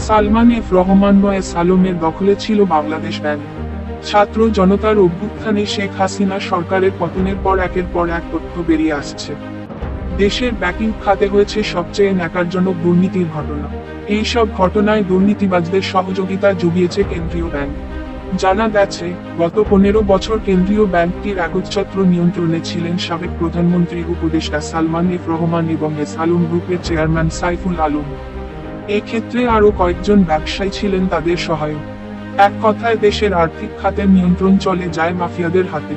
Salman F Rahman ও S আলমের দখলে ছিল বাংলাদেশ ব্যাংক। ছাত্র জনতার অভ্যুত্থানে শেখ হাসিনা সরকারের পতনের পর একের পর এক তথ্য বেরিয়ে আসছে। দেশের ব্যাংকিং খাতে হয়েছে সবচেয়ে ন্যাকারজনক দুর্নীতির ঘটনা। এইসব ঘটনায় দুর্নীতিবাজদের সহযোগিতা জুগিয়েছে কেন্দ্রীয় ব্যাংক। জানা গেছে, গত 15 বছর কেন্দ্রীয় ব্যাংকটির একচ্ছত্র নিয়ন্ত্রণে ছিলেন সাবেক প্রধানমন্ত্রী উপদেষ্টা সালমান এফ রহমান এবং এস আলম গ্রুপের চেয়ারম্যান সাইফুল আলম। এক্ষেত্রে আরও কয়েকজন ব্যবসায়ী ছিলেন তাদের সহায়ক। এক কথায় দেশের আর্থিক খাতের নিয়ন্ত্রণ চলে যায় মাফিয়াদের হাতে।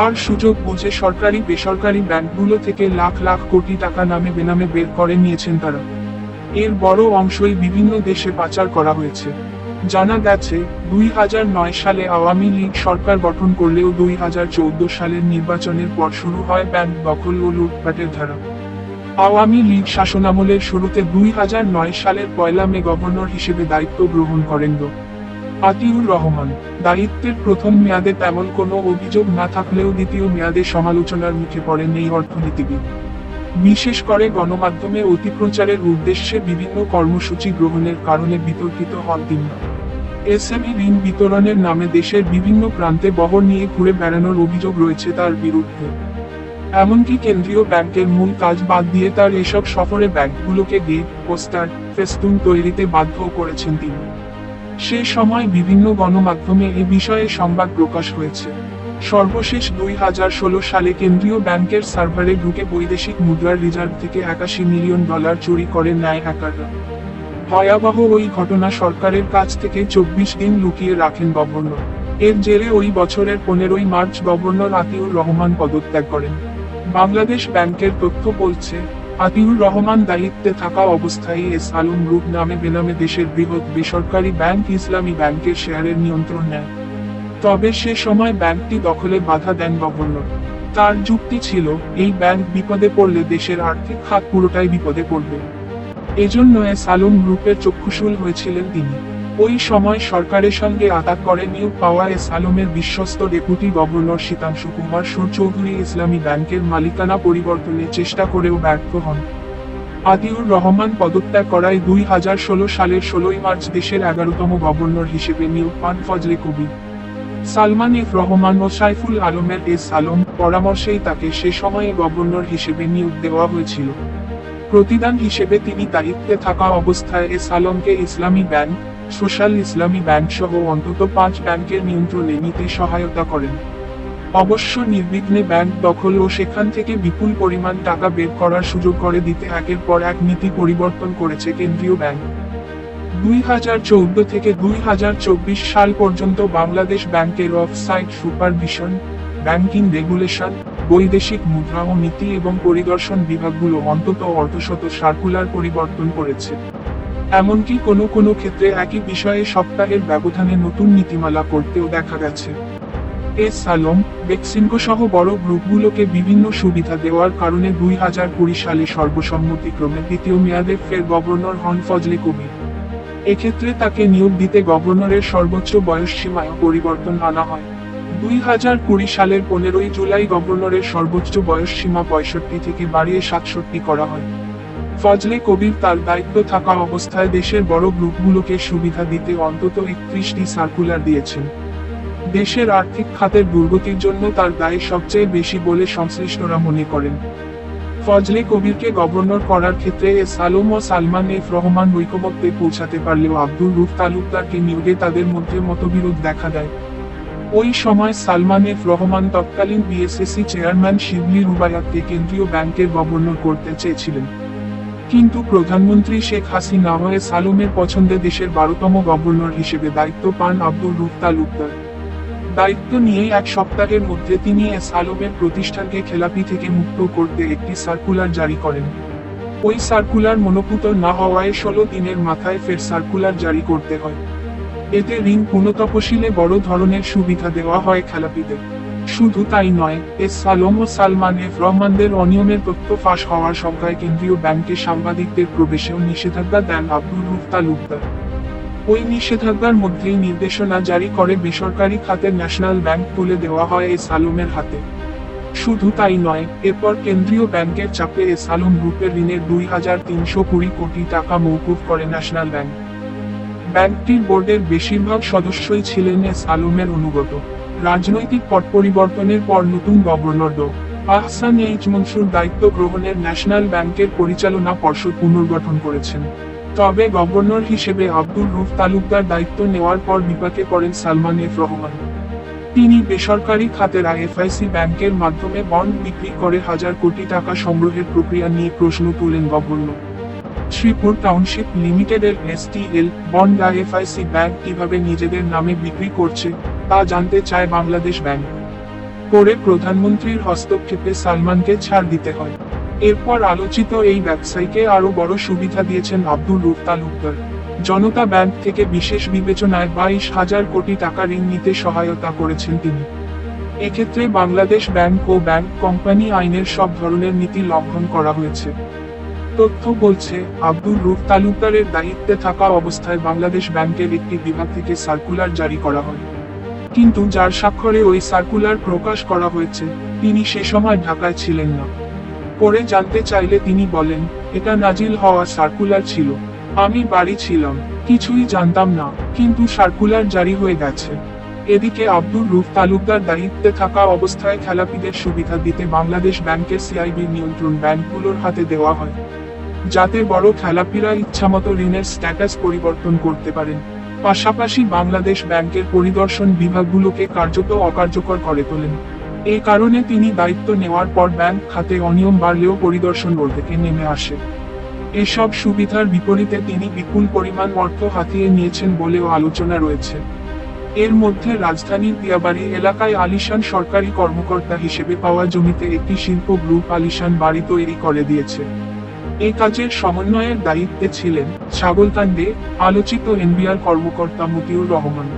আর সুযোগ বুঝে সরকারি বেসরকারি ব্যাংকগুলো থেকে লাখ লাখ কোটি টাকা নামে বেনামে বের করে নিয়েছেন তারা। এর বড় অংশই বিভিন্ন দেশে পাচার করা হয়েছে। জানা গেছে, 2009 সালে আওয়ামী লীগ সরকার গঠন করলেও 2014 সালের নির্বাচনের পর শুরু হয় ব্যাংক দখল ও লুটপাটের ধারা। আওয়ামী লীগ শাসনামলের শুরুতে 2009 সালের 1 মে গভর্নর হিসেবে দায়িত্ব গ্রহণ করেন ড. আতিউর রহমান। দায়িত্বের প্রথম মেয়াদে তেমন কোনো অভিযোগ না থাকলেও দ্বিতীয় মেয়াদে সমালোচনার মুখে পড়েন এই অর্থনীতিবিদ। বিশেষ করে গণমাধ্যমে অতিপ্রচারের উদ্দেশ্যে বিভিন্ন কর্মসূচি গ্রহণের কারণে বিতর্কিত হন তিনি। এসএমই ঋণ বিতরণের নামে দেশের বিভিন্ন প্রান্তে বহর নিয়ে ঘুরে বেড়ানোর অভিযোগ রয়েছে তার বিরুদ্ধে। এমনকি কেন্দ্রীয় ব্যাংকের মূল কাজ বাদ দিয়ে তার এসব সফরে ব্যাংকগুলোকে গেট, পোস্টার, ফেস্টুন তৈরিতে বাধ্য করেছেন তিনি। সে সময় বিভিন্ন গণমাধ্যমে এ বিষয়ে সংবাদ প্রকাশ হয়েছে। সর্বশেষ 2016 সালে কেন্দ্রীয় ব্যাংকের সার্ভারে ঢুকে বৈদেশিক মুদ্রার রিজার্ভ থেকে $81 মিলিয়ন চুরি করে নেয় হ্যাকাররা। ভয়াবহ ওই ঘটনা সরকারের কাছ থেকে 24 দিন লুকিয়ে রাখেন গভর্নর। এর জেরে ওই বছরের 15 মার্চ গভর্নর আতিউর রহমান পদত্যাগ করেন। বাংলাদেশ ব্যাংকের তথ্য বলছে, আতিউর রহমান দায়িত্বে থাকা অবস্থায় এস আলম গ্রুপ নামে বেনামে দেশের বৃহৎ বেসরকারি ব্যাংক ইসলামী ব্যাংকের শেয়ারের নিয়ন্ত্রণ নেয়। তবে সে সময় ব্যাংকটি দখলে বাধা দেন গভর্নর। তার যুক্তি ছিল, এই ব্যাংক বিপদে পড়লে দেশের আর্থিক খাত পুরোটাই বিপদে পড়বে। এজন্য এস আলম গ্রুপের চক্ষুশূল হয়েছিলেন তিনি। ওই সময় সরকারের সঙ্গে আতাত করে নিয়োগ পাওয়া এস আলমের বিশ্বস্ত ডেপুটি গভর্নর শীতাংশু কুমার সুর চৌধুরী ইসলামী ব্যাংকের মালিকানা পরিবর্তনের চেষ্টা করেও ব্যর্থ হন। আতিউর রহমান পদত্যাগ করায় 2016 সালের 16 মার্চ দেশের 11তম গভর্নর হিসেবে নিয়োগ পান ফজলে কবির। সালমান এফ রহমান ও সাইফুল আলমের এস আলম পরামর্শেই তাকে সে সময়ে গভর্নর হিসেবে নিয়োগ দেওয়া হয়েছিল। প্রতিদান হিসেবে তিনি দায়িত্বে থাকা অবস্থায় এস আলমকে ইসলামী ব্যাংক, সোশ্যাল ইসলামী ব্যাংক সহ অন্তত 5 ব্যাংকের নিয়ন্ত্রণে নিতে সহায়তা করেন। অবশ্য নির্বিঘ্নে ব্যাংক দখল ও সেখান থেকে বিপুল পরিমাণ টাকা বের করার সুযোগ করে দিতে একের পর এক নীতি পরিবর্তন করেছে কেন্দ্রীয় ব্যাংক। 2014 থেকে 2024 সাল পর্যন্ত বাংলাদেশ ব্যাংকের of sight supervision, banking regulation, বৈদেশিক মুদ্রা ও নীতি এবং পরিদর্শন বিভাগগুলো অন্তত অর্ধশত সার্কুলার পরিবর্তন করেছে। এমনকি কোনো কোনো ক্ষেত্রে একই বিষয়ে সপ্তাহের ব্যবধানে নতুন নীতিমালা করতেও দেখা গেছে। এস আলম, বেক্সিমকো সহ বড় গ্রুপগুলোকে বিভিন্ন সুবিধা দেওয়ার কারণে 2020 সালে সর্বসম্মতিক্রমে দ্বিতীয় মেয়াদে ফের গভর্নর হন ফজলে কবির। এক্ষেত্রে তাকে নিয়োগ দিতে গভর্নরের সর্বোচ্চ বয়সসীমায় পরিবর্তন আনা হয়। 2020 সালের 15 জুলাই গভর্নরের সর্বোচ্চ বয়সসীমা 65 থেকে বাড়িয়ে 67 করা হয়। ফজলে কবির তার দায়িত্ব থাকা অবস্থায় দেশের বড় গ্রুপগুলোকে সুবিধা দিতে অন্তত 31টি সার্কুলার দিয়েছেন। দেশের আর্থিক খাতের দুর্গতির জন্য তার দায় সবচেয়ে বেশি বলে সংশ্লিষ্টরা মনে করেন। ফজলে কবিরকে গভর্নর করার ক্ষেত্রে এস আলম ও সালমান এফ রহমান ঐকমত্যে পৌঁছাতে পারলেও আব্দুর রুফ তালুকদারকে নিয়োগে তাদের মধ্যে মতবিরোধ দেখা দেয়। ওই সময় সালমান এফ রহমান তৎকালীন বিএসএসি চেয়ারম্যান শিবলি রুবায়াতকে কেন্দ্রীয় ব্যাংকের গভর্নর করতে চেয়েছিলেন। কিন্তু প্রধানমন্ত্রী শেখ হাসিনা ও এস আলমের পছন্দে দেশের 12তম গভর্নর হিসেবে দায়িত্ব পান আব্দুর রুফ তালুকদার। দায়িত্ব নিয়ে এক সপ্তাহের মধ্যে তিনি এস আলমের প্রতিষ্ঠানকে খেলাপি থেকে মুক্ত করতে একটি সার্কুলার জারি করেন। ওই সার্কুলার মনোপুত না হওয়ায় 16 দিনের মাথায় ফের সার্কুলার জারি করতে হয়। এতে ঋণ পুনঃতফসিলে বড় ধরনের সুবিধা দেওয়া হয় খেলাপিদের। শুধু তাই নয়, এস আলম ও সালমান এফ রহমানদের অনিয়মের তথ্য ফাঁস হওয়ার শঙ্কায় কেন্দ্রীয় ব্যাংকে সাংবাদিকদের প্রবেশেও নিষেধাজ্ঞা দেন আব্দুর রুফ তালুকদার। ওই নিষেধাজ্ঞার মধ্যেই নির্দেশনা জারি করে বেসরকারি খাতের ন্যাশনাল ব্যাংক তুলে দেওয়া হয় এস আলমের হাতে। শুধু তাই নয়, এরপর কেন্দ্রীয় ব্যাংকের চাপে এস আলম গ্রুপের ঋণের 2320 কোটি টাকা মওকুফ করে ন্যাশনাল ব্যাংক। ব্যাংকটির বোর্ডের বেশিরভাগ সদস্যই ছিলেন এস আলমের অনুগত। রাজনৈতিক পট পরিবর্তনের পর নতুন গভর্নর আহসান এইচ মনসুর দায়িত্ব গ্রহণের ন্যাশনাল ব্যাংকের পরিচালনা পর্ষদ পুনর্গঠন করেছেন। তবে গভর্নর হিসেবে আব্দুর রউফ তালুকদার দায়িত্ব নেওয়ার পর বিপাকে পড়েন সালমান এফ রহমান। তিনি বেসরকারি খাতের আইএফআইসি ব্যাংকের মাধ্যমে বন্ড বিক্রি করে হাজার কোটি টাকা সংগ্রহের প্রক্রিয়া নিয়ে প্রশ্ন তুলেন গভর্নর। শ্রীপুর টাউনশিপ লিমিটেডের এসটিএল বন্ড আইএফআইসি ব্যাংক কিভাবে নিজেদের নামে বিক্রি করছে তা জানতে চায় বাংলাদেশ ব্যাংক। পরে প্রধানমন্ত্রীর হস্তক্ষেপে সালমানকে ছাড় দিতে হয়। এরপর আলোচিত এই ব্যবসায়ীকে আরও বড় সুবিধা দিয়েছেন আব্দুর রউফ তালুকদার। জনতা ব্যাংক থেকে বিশেষ বিবেচনায় 22,000 কোটি টাকা ঋণ নিতে সহায়তা করেছেন তিনি। এক্ষেত্রে বাংলাদেশ ব্যাংক ও ব্যাংক কোম্পানি আইনের সব ধরনের নীতি লঙ্ঘন করা হয়েছে। তথ্য বলছে, আব্দুর রউফ তালুকদারের দায়িত্বে থাকা অবস্থায় বাংলাদেশ ব্যাংকের একটি বিভাগ থেকে সার্কুলার জারি করা হয়। কিন্তু যার স্বাক্ষরে ওই সার্কুলার প্রকাশ করা হয়েছে, তিনি সে সময় ঢাকায় ছিলেন না। পরে জানতে চাইলে তিনি বলেন, এটা নাজিল হওয়া সার্কুলার ছিল। আমি বাড়ি ছিলাম, কিছুই জানতাম না, কিন্তু সার্কুলার জারি হয়ে গেছে। এদিকে আব্দুর রউফ তালুকদার দায়িত্বে থাকা অবস্থায় খেলাপিদের সুবিধা দিতে বাংলাদেশ ব্যাংকের সিআইবি নিয়ন্ত্রণ ব্যাংকগুলোর হাতে দেওয়া হয়, যাতে বড় খেলাপিরা ইচ্ছামতো ঋণের স্ট্যাটাস পরিবর্তন করতে পারেন। পাশাপাশি বাংলাদেশ ব্যাংকের পরিদর্শন বিভাগগুলোকে কার্যত অকার্যকর করে তোলেন। এই কারণে তিনি দায়িত্ব নেওয়ার পর ব্যাংক খাতে অনিয়ম বাড়লেও পরিদর্শন থেকে নেমে আসে। এসব সুবিধার বিপরীতে তিনি বিপুল পরিমাণ অর্থ হাতিয়ে নিয়েছেন বলেও আলোচনা রয়েছে। এর মধ্যে রাজধানীর দিয়াবাড়ি এলাকায় আলিশান সরকারি কর্মকর্তা হিসেবে পাওয়া জমিতে একটি শিল্প গ্রুপ আলিশান বাড়ি তৈরি করে দিয়েছে। এই কাজের সমন্বয়ের দায়িত্বে ছিলেন ছাগলকান্দে আলোচিত এনবিআর কর্মকর্তা মতিউর রহমান।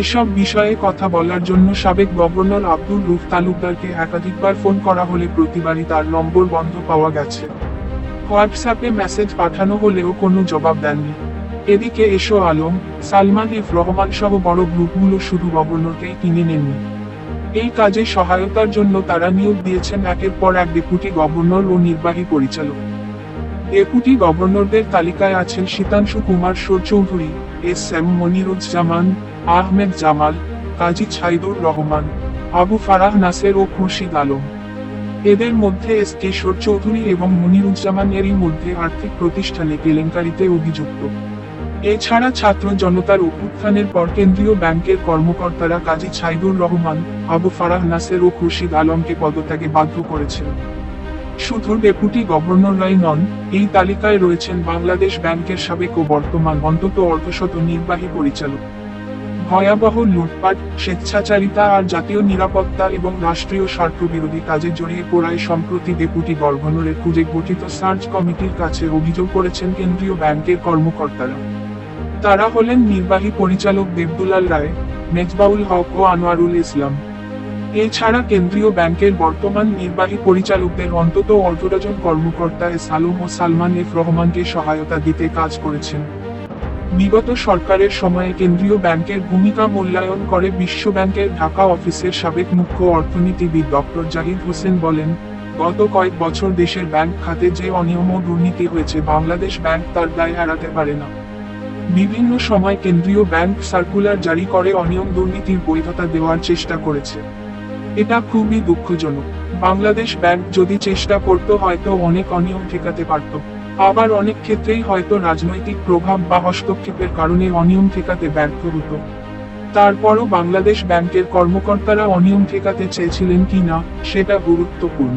এসব বিষয়ে কথা বলার জন্য সাবেক গভর্নর আব্দুর রউফ তালুকদারকে একাধিকবার ফোন করা হলে প্রতিবারই তার নম্বর বন্ধ পাওয়া গেছে। হোয়াটসঅ্যাপে মেসেজ পাঠানো হলেও কোনো জবাব দেননি। এদিকে এসো আলম, সালমান এফ রহমান সহ বড় গ্রুপগুলো শুধু গভর্নরকেই কিনে নেননি। এই কাজে সহায়তার জন্য তারা নিয়োগ দিয়েছেন একের পর এক ডেপুটি গভর্নর ও নির্বাহী পরিচালক। ডেপুটি গভর্নরদের তালিকায় আছেন শীতাংশু কুমার চৌধুরী, এস এম মনিরুজ্জামান, আহমেদ জামাল, কাজী ছাইদুর রহমান, আবু ফারাহ নাসের ও খুরশিদ আলম। এদের মধ্যে এস কে চৌধুরী এবং মনিরুজ্জামান এরই মধ্যে আর্থিক প্রতিষ্ঠানে কেলেঙ্কারিতে অভিযুক্ত। এছাড়া ছাত্র জনতার অভ্যুত্থানের পর কেন্দ্রীয় ব্যাংকের কর্মকর্তারা কাজী ছাইদুর রহমান, আবু ফারাহ নাসের ও খুরশিদ আলমকে পদত্যাগে বাধ্য করেছেন। শুধু ডেপুটি গভর্নররাই নন, এই তালিকায় রয়েছেন বাংলাদেশ ব্যাংকের সাবেক ও বর্তমান অন্তত অর্ধশত নির্বাহী পরিচালক। ভয়াবহ লুটপাট, স্বেচ্ছাচারিতা আর জাতীয় নিরাপত্তা এবং রাষ্ট্রীয় স্বার্থবিরোধী কাজে জড়িয়ে পড়ায় সম্প্রতি ডেপুটি গভর্নরের খুঁজে গঠিত সার্চ কমিটির কাছে অভিযোগ করেছেন কেন্দ্রীয় ব্যাংকের কর্মকর্তারা। তারা হলেন নির্বাহী পরিচালক দেবদুলাল রায়, মেজবাউল হক ও আনোয়ারুল ইসলাম। এছাড়া কেন্দ্রীয় ব্যাংকের বর্তমান নির্বাহী পরিচালকদের অন্তত অর্ধডজন কর্মকর্তা এস আলম ও সালমান এফ রহমানকে সহায়তা দিতে কাজ করেছেন। বিগত সরকারের সময়ে কেন্দ্রীয় ব্যাংকের ভূমিকা মূল্যায়ন করে বিশ্ব ব্যাংকের ঢাকা অফিসের সাবেক মুখ্য অর্থনীতিবিদ ডক্টর জাহিদ হোসেন বলেন, গত কয়েক বছর দেশের ব্যাংক খাতে যে অনিয়ম ও দুর্নীতি হয়েছে বাংলাদেশ ব্যাংক তার দায় এড়াতে পারে না। বিভিন্ন সময় কেন্দ্রীয় ব্যাংক সার্কুলার জারি করে অনিয়ম দুর্নীতির বৈধতা দেওয়ার চেষ্টা করেছে। এটা খুবই দুঃখজনক। বাংলাদেশ ব্যাংক যদি চেষ্টা করত হয়তো অনেক অনিয়ম ঠেকাতে পারত। আবার অনেক ক্ষেত্রেই হয়তো রাজনৈতিক প্রভাব বা হস্তক্ষেপের কারণে অনিয়ম ঠেকাতে ব্যর্থ হতো। তারপরও বাংলাদেশ ব্যাংকের কর্মকর্তারা অনিয়ম ঠেকাতে চেয়েছিলেন কি না, সেটা গুরুত্বপূর্ণ।